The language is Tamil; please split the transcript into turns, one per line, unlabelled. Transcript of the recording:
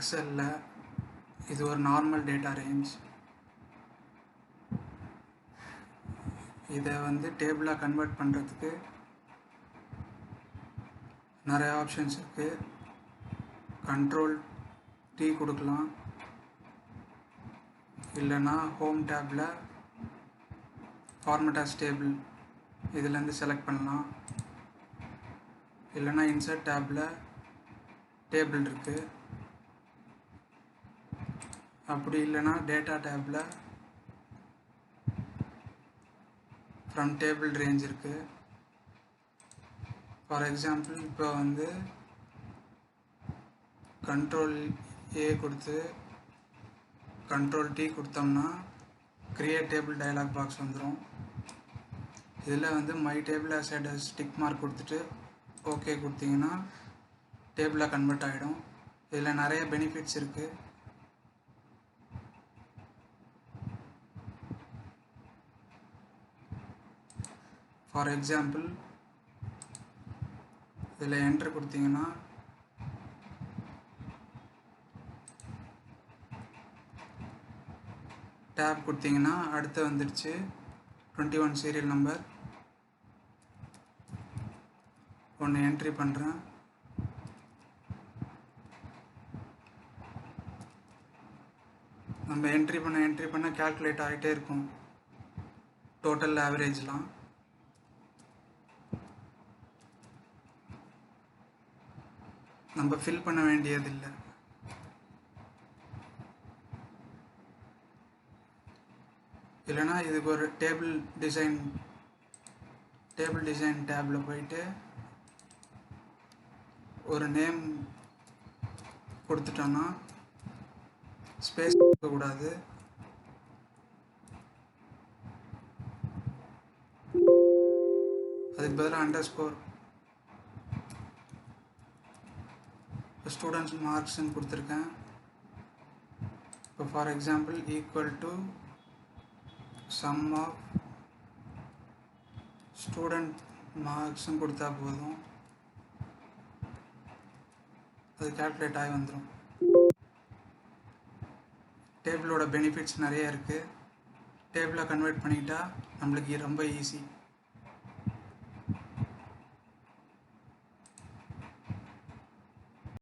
எக்ஸலில் இது ஒரு நார்மல் டேட்டா ரேஞ்ச். இதை டேபிளாக கன்வெர்ட் பண்ணுறதுக்கு நிறைய ஆப்ஷன்ஸ் இருக்குது. கண்ட்ரோல் T கொடுக்கலாம், இல்லைன்னா ஹோம் டேப்பில் ஃபார்மேட் ஆஸ் டேபிள் இதுலேருந்து செலக்ட் பண்ணலாம், இல்லைன்னா இன்சர்ட் டேப்பில் டேபிள் இருக்குது, அப்படி இல்லைன்னா டேட்டா டேப்பில் ஃப்ரம் டேபிள் ரேஞ்ச் இருக்குது. ஃபார் எக்ஸாம்பிள் இப்போ கண்ட்ரோல் A கொடுத்து கண்ட்ரோல் T கொடுத்தோம்னா கிரியேட் டேபிள் டயலாக் பாக்ஸ் வந்துடும். இதில் my table as a tick mark கொடுத்துட்டு ஓகே கொடுத்தீங்கன்னா டேபிளாக கன்வெர்ட் ஆகிடும். இதில் நிறைய பெனிஃபிட்ஸ் இருக்குது. ஃபார் எக்ஸாம்பிள் இதில் என்ட்ரு கொடுத்தீங்கன்னா டேப் கொடுத்தீங்கன்னா அடுத்து வந்துடுச்சு 21 சீரியல் நம்பர். ஒன்று என்ட்ரி பண்ணுறேன். நம்ம என்ட்ரி பண்ண கால்குலேட் ஆகிட்டே இருக்கும் டோட்டல் ஆவரேஜ்லாம். நம்ம ஃபில் பண்ண வேண்டியதில்லை. இல்லைனா இதுக்கு ஒரு டேபிள் டிசைன் டேபில் போயிட்டு ஒரு நேம் கொடுத்துட்டோன்னா ஸ்பேஸ் கொடுக்கக்கூடாது. அதுக்கு பதிலாக அண்டர்ஸ்கோர் ஸ்டூடெண்ட்ஸ் மார்க்ஸ்ன்னு கொடுத்துருக்கேன். இப்போ for example equal to sum of student மார்க்ஸ்ன்னு கொடுத்தா போதும், அது கால்குலேட் ஆகி வந்துடும். டேபிளோட பெனிஃபிட்ஸ் நிறைய இருக்குது. டேபிளை கன்வெர்ட் பண்ணிக்கிட்டால் நம்மளுக்கு ரொம்ப ஈஸி.